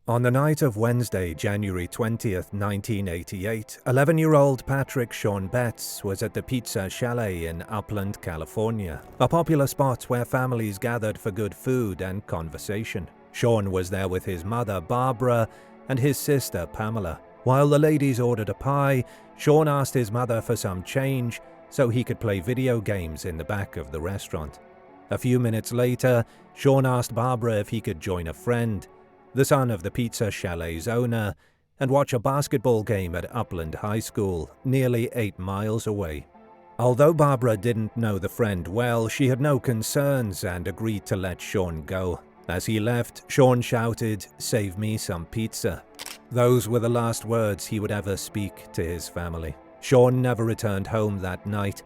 On the night of Wednesday, January 20th, 1988, 11-year-old Patrick Shawn Betz was at the Pizza Chalet in Upland, California, a popular spot where families gathered for good food and conversation. Shawn was there with his mother, Barbara, and his sister, Pamela. While the ladies ordered a pie, Shawn asked his mother for some change so he could play video games in the back of the restaurant. A few minutes later, Shawn asked Barbara if he could join a friend, the son of the Pizza Chalet's owner, and watch a basketball game at Upland High School, nearly 8 miles away. Although Barbara didn't know the friend well, she had no concerns and agreed to let Shawn go. As he left, Shawn shouted, "Save me some pizza." Those were the last words he would ever speak to his family. Shawn never returned home that night,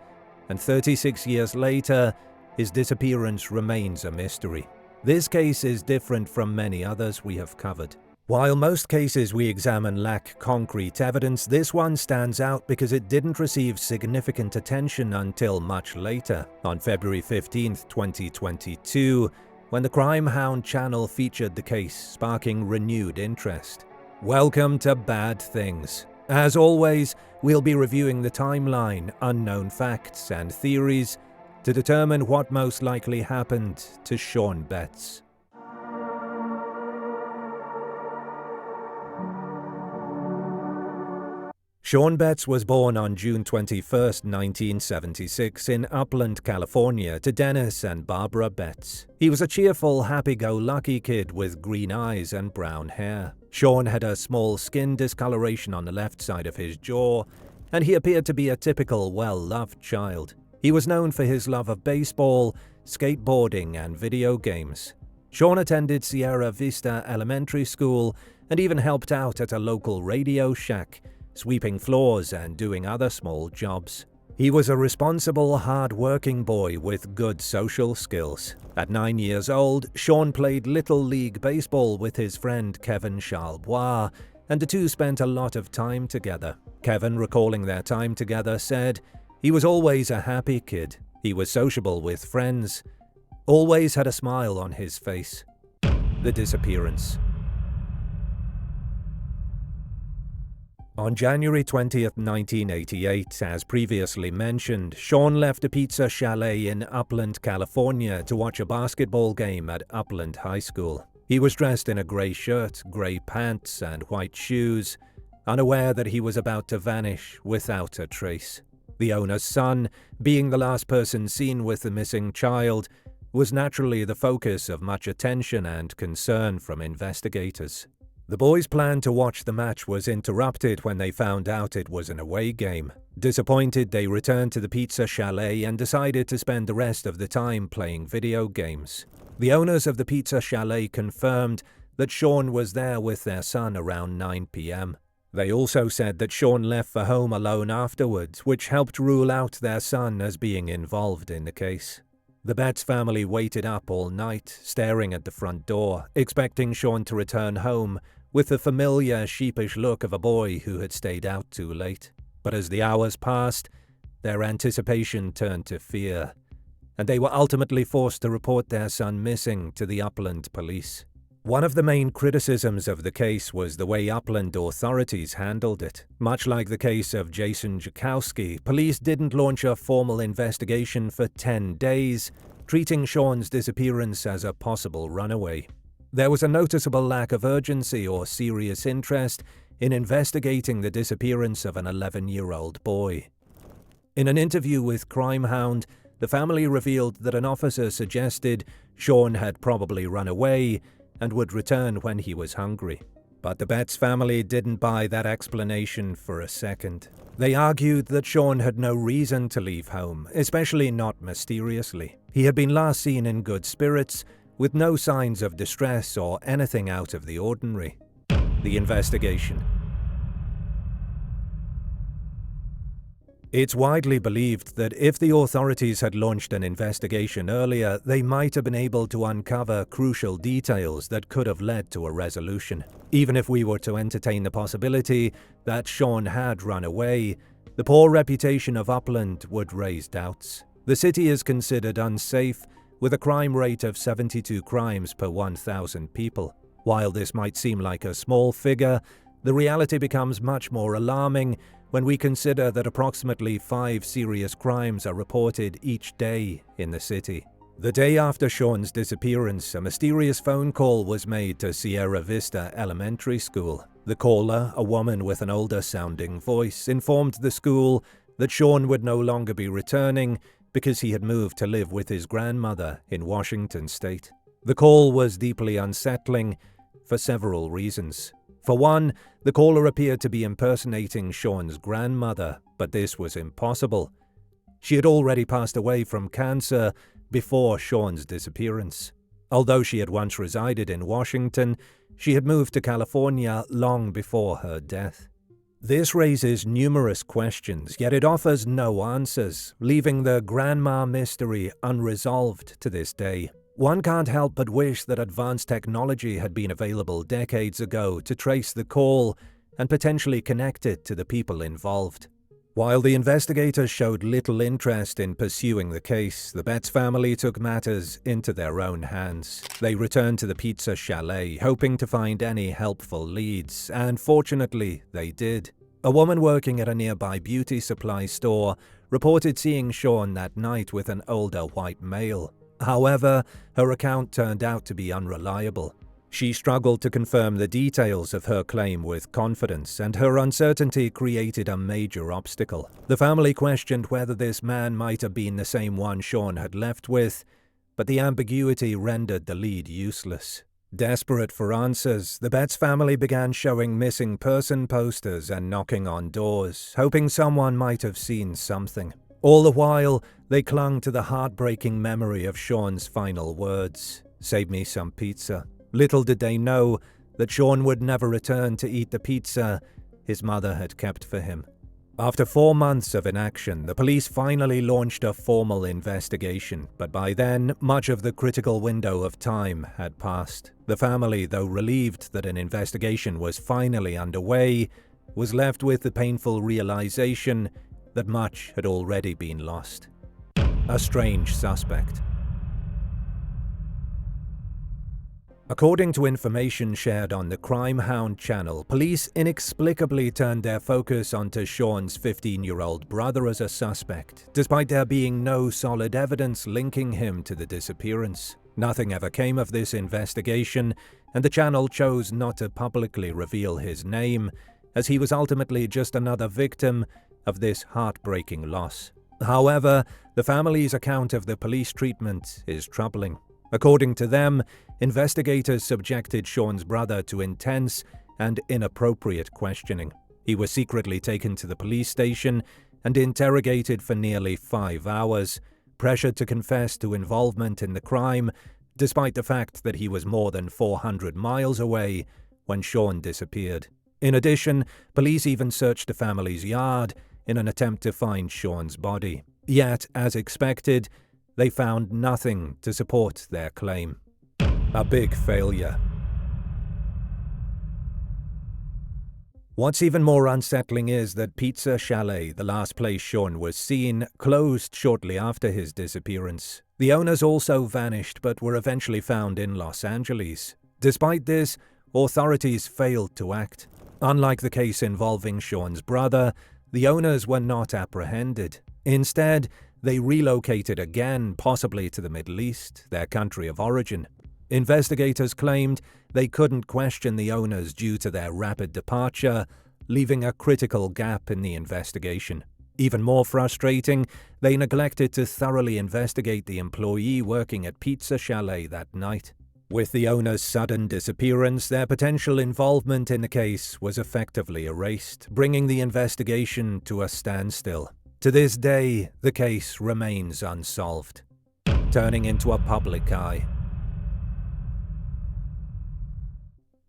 and 36 years later, his disappearance remains a mystery. This case is different from many others we have covered. While most cases we examine lack concrete evidence, this one stands out because it didn't receive significant attention until much later, on February 15, 2022, when the Crime Hound channel featured the case, sparking renewed interest. Welcome to Bad Things. As always, we'll be reviewing the timeline, unknown facts, and theories to determine what most likely happened to Shawn Betz. Shawn Betz was born on June 21, 1976 in Upland, California to Dennis and Barbara Betz. He was a cheerful, happy-go-lucky kid with green eyes and brown hair. Shawn had a small skin discoloration on the left side of his jaw, and he appeared to be a typical, well-loved child. He was known for his love of baseball, skateboarding, and video games. Shawn attended Sierra Vista Elementary School and even helped out at a local Radio Shack, sweeping floors and doing other small jobs. He was a responsible, hard-working boy with good social skills. At 9 years old, Shawn played Little League Baseball with his friend Kevin Charlebois, and the two spent a lot of time together. Kevin, recalling their time together, said, "He was always a happy kid. He was sociable with friends, always had a smile on his face." The disappearance. On January 20, 1988, as previously mentioned, Shawn left a Pizza Chalet in Upland, California to watch a basketball game at Upland High School. He was dressed in a gray shirt, gray pants, and white shoes, unaware that he was about to vanish without a trace. The owner's son, being the last person seen with the missing child, was naturally the focus of much attention and concern from investigators. The boys' plan to watch the match was interrupted when they found out it was an away game. Disappointed, they returned to the Pizza Chalet and decided to spend the rest of the time playing video games. The owners of the Pizza Chalet confirmed that Shawn was there with their son around 9 p.m. They also said that Shawn left for home alone afterwards, which helped rule out their son as being involved in the case. The Betz family waited up all night, staring at the front door, expecting Shawn to return home with the familiar sheepish look of a boy who had stayed out too late. But as the hours passed, their anticipation turned to fear, and they were ultimately forced to report their son missing to the Upland police. One of the main criticisms of the case was the way Upland authorities handled it. Much like the case of Jason Jakowski, police didn't launch a formal investigation for 10 days, treating Shawn's disappearance as a possible runaway. There was a noticeable lack of urgency or serious interest in investigating the disappearance of an 11-year-old boy. In an interview with Crime Hound, the family revealed that an officer suggested Shawn had probably run away and would return when he was hungry. But the Betz family didn't buy that explanation for a second. They argued that Shawn had no reason to leave home, especially not mysteriously. He had been last seen in good spirits, with no signs of distress or anything out of the ordinary. The investigation. It's widely believed that if the authorities had launched an investigation earlier, they might have been able to uncover crucial details that could have led to a resolution. Even if we were to entertain the possibility that Shawn had run away, the poor reputation of Upland would raise doubts. The city is considered unsafe, with a crime rate of 72 crimes per 1,000 people. While this might seem like a small figure, the reality becomes much more alarming when we consider that approximately 5 serious crimes are reported each day in the city. The day after Shawn's disappearance, a mysterious phone call was made to Sierra Vista Elementary School. The caller, a woman with an older-sounding voice, informed the school that Shawn would no longer be returning because he had moved to live with his grandmother in Washington state. The call was deeply unsettling for several reasons. For one, the caller appeared to be impersonating Shawn's grandmother, but this was impossible. She had already passed away from cancer before Shawn's disappearance. Although she had once resided in Washington, she had moved to California long before her death. This raises numerous questions, yet it offers no answers, leaving the grandma mystery unresolved to this day. One can't help but wish that advanced technology had been available decades ago to trace the call and potentially connect it to the people involved. While the investigators showed little interest in pursuing the case, the Betz family took matters into their own hands. They returned to the pizza chalet, hoping to find any helpful leads, and fortunately, they did. A woman working at a nearby beauty supply store reported seeing Shawn that night with an older white male. However, her account turned out to be unreliable. She struggled to confirm the details of her claim with confidence, and her uncertainty created a major obstacle. The family questioned whether this man might have been the same one Shawn had left with, but the ambiguity rendered the lead useless. Desperate for answers, the Betz family began showing missing person posters and knocking on doors, hoping someone might have seen something. All the while, they clung to the heartbreaking memory of Shawn's final words, "Save me some pizza." Little did they know that Shawn would never return to eat the pizza his mother had kept for him. After 4 months of inaction, the police finally launched a formal investigation, but by then, much of the critical window of time had passed. The family, though relieved that an investigation was finally underway, was left with the painful realization that much had already been lost. A strange suspect. According to information shared on the Crime Hound channel, police inexplicably turned their focus onto Shawn's 15-year-old brother as a suspect, despite there being no solid evidence linking him to the disappearance. Nothing ever came of this investigation, and the channel chose not to publicly reveal his name, as he was ultimately just another victim of this heartbreaking loss. However, the family's account of the police treatment is troubling. According to them, investigators subjected Shawn's brother to intense and inappropriate questioning. He was secretly taken to the police station and interrogated for nearly 5 hours, pressured to confess to involvement in the crime, despite the fact that he was more than 400 miles away when Shawn disappeared. In addition, police even searched the family's yard in an attempt to find Shawn's body. Yet, as expected, they found nothing to support their claim. A big failure. What's even more unsettling is that Pizza Chalet, the last place Shawn was seen, closed shortly after his disappearance. The owners also vanished but were eventually found in Los Angeles. Despite this, authorities failed to act. Unlike the case involving Shawn's brother, the owners were not apprehended. Instead, they relocated again, possibly to the Middle East, their country of origin. Investigators claimed they couldn't question the owners due to their rapid departure, leaving a critical gap in the investigation. Even more frustrating, they neglected to thoroughly investigate the employee working at Pizza Chalet that night. With the owner's sudden disappearance, their potential involvement in the case was effectively erased, bringing the investigation to a standstill. To this day, the case remains unsolved, turning into a public eye.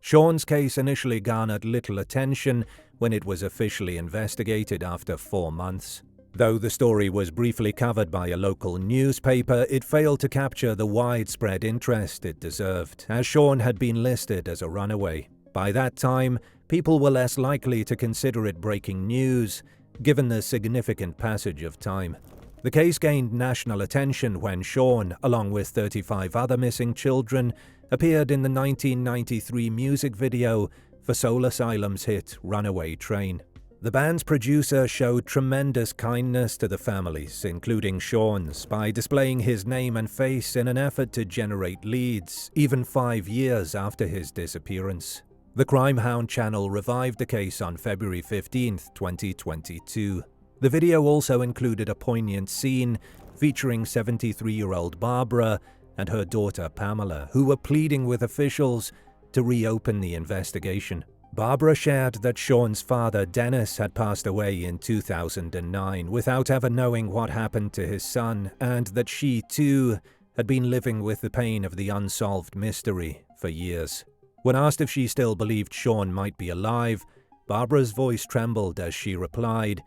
Shawn's case initially garnered little attention when it was officially investigated after 4 months. Though the story was briefly covered by a local newspaper, it failed to capture the widespread interest it deserved, as Shawn had been listed as a runaway. By that time, people were less likely to consider it breaking news, given the significant passage of time. The case gained national attention when Shawn, along with 35 other missing children, appeared in the 1993 music video for Soul Asylum's hit Runaway Train. The band's producer showed tremendous kindness to the families, including Shawn's, by displaying his name and face in an effort to generate leads, even 5 years after his disappearance. The Crime Hound channel revived the case on February 15, 2022. The video also included a poignant scene featuring 73-year-old Barbara and her daughter Pamela, who were pleading with officials to reopen the investigation. Barbara shared that Shawn's father, Dennis, had passed away in 2009 without ever knowing what happened to his son, and that she, too, had been living with the pain of the unsolved mystery for years. When asked if she still believed Shawn might be alive, Barbara's voice trembled as she replied,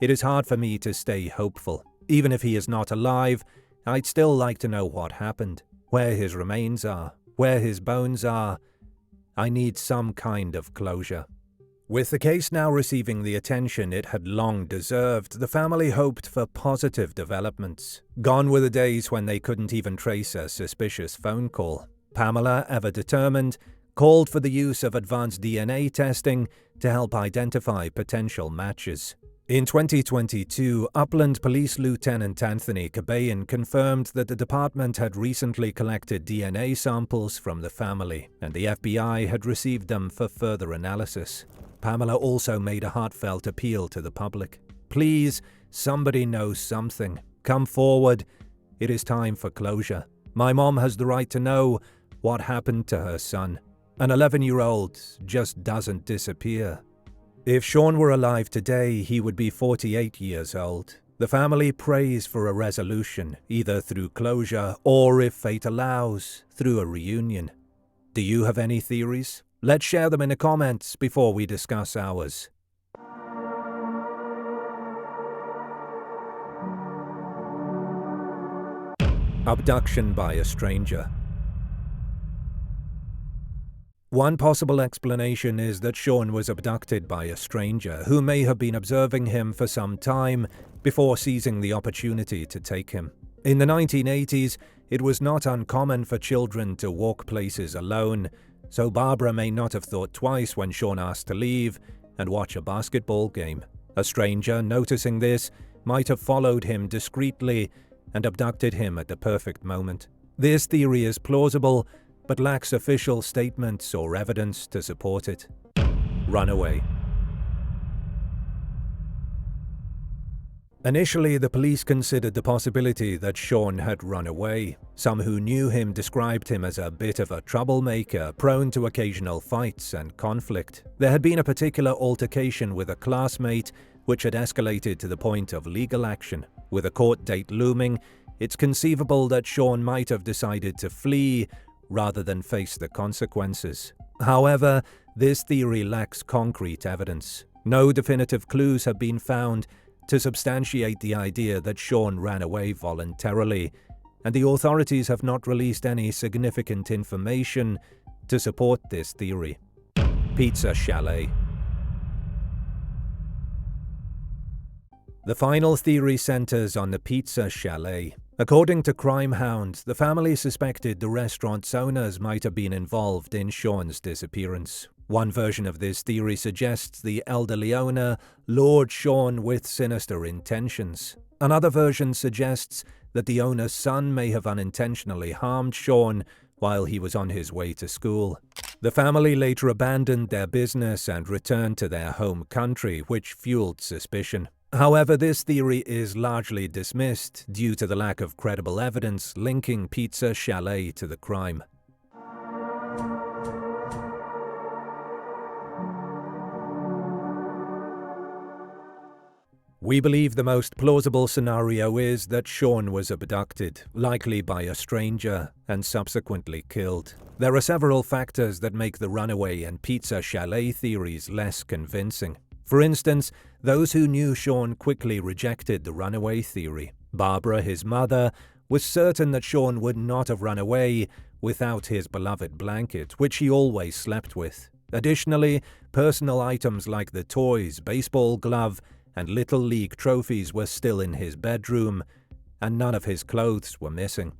"It is hard for me to stay hopeful. Even if he is not alive, I'd still like to know what happened, where his remains are, where his bones are. I need some kind of closure." With the case now receiving the attention it had long deserved, the family hoped for positive developments. Gone were the days when they couldn't even trace a suspicious phone call. Pamela, ever determined, called for the use of advanced DNA testing to help identify potential matches. In 2022, Upland Police Lieutenant Anthony Cabayan confirmed that the department had recently collected DNA samples from the family, and the FBI had received them for further analysis. Pamela also made a heartfelt appeal to the public. "Please, somebody knows something. Come forward. It is time for closure. My mom has the right to know what happened to her son. An 11-year-old just doesn't disappear." If Shawn were alive today, he would be 48 years old. The family prays for a resolution, either through closure or, if fate allows, through a reunion. Do you have any theories? Let's share them in the comments before we discuss ours. Abduction by a stranger. One possible explanation is that Shawn was abducted by a stranger who may have been observing him for some time before seizing the opportunity to take him. In the 1980s, it was not uncommon for children to walk places alone, so Barbara may not have thought twice when Shawn asked to leave and watch a basketball game. A stranger, noticing this, might have followed him discreetly and abducted him at the perfect moment. This theory is plausible, but lacks official statements or evidence to support it. Runaway. Initially, the police considered the possibility that Shawn had run away. Some who knew him described him as a bit of a troublemaker, prone to occasional fights and conflict. There had been a particular altercation with a classmate, which had escalated to the point of legal action. With a court date looming, it's conceivable that Shawn might have decided to flee rather than face the consequences. However, this theory lacks concrete evidence. No definitive clues have been found to substantiate the idea that Shawn ran away voluntarily, and the authorities have not released any significant information to support this theory. Pizza Chalet. The final theory centers on the Pizza Chalet. According to Crime Hound, the family suspected the restaurant's owners might have been involved in Shawn's disappearance. One version of this theory suggests the elderly owner lured Shawn with sinister intentions. Another version suggests that the owner's son may have unintentionally harmed Shawn while he was on his way to school. The family later abandoned their business and returned to their home country, which fueled suspicion. However, this theory is largely dismissed due to the lack of credible evidence linking Pizza Chalet to the crime. We believe the most plausible scenario is that Shawn was abducted, likely by a stranger, and subsequently killed. There are several factors that make the runaway and Pizza Chalet theories less convincing. For instance, those who knew Shawn quickly rejected the runaway theory. Barbara, his mother, was certain that Shawn would not have run away without his beloved blanket, which he always slept with. Additionally, personal items like the toys, baseball glove, and Little League trophies were still in his bedroom, and none of his clothes were missing.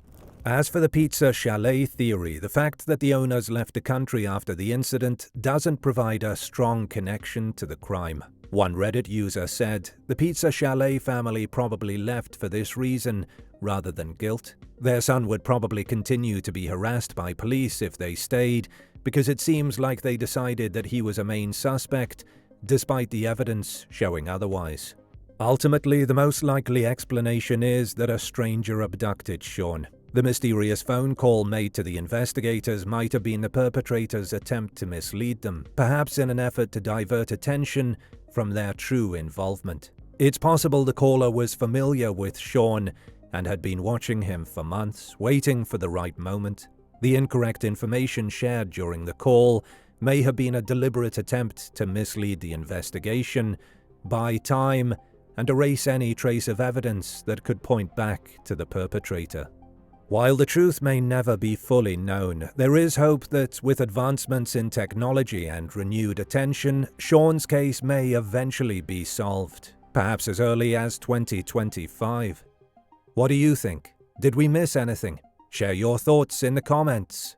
As for the pizza chalet theory, the fact that the owners left the country after the incident doesn't provide a strong connection to the crime. One Reddit user said, "The pizza chalet family probably left for this reason, rather than guilt. Their son would probably continue to be harassed by police if they stayed, because it seems like they decided that he was a main suspect, despite the evidence showing otherwise." Ultimately, the most likely explanation is that a stranger abducted Shawn. The mysterious phone call made to the investigators might have been the perpetrator's attempt to mislead them, perhaps in an effort to divert attention from their true involvement. It's possible the caller was familiar with Shawn and had been watching him for months, waiting for the right moment. The incorrect information shared during the call may have been a deliberate attempt to mislead the investigation, buy time, and erase any trace of evidence that could point back to the perpetrator. While the truth may never be fully known, there is hope that with advancements in technology and renewed attention, Shawn's case may eventually be solved, perhaps as early as 2025. What do you think? Did we miss anything? Share your thoughts in the comments.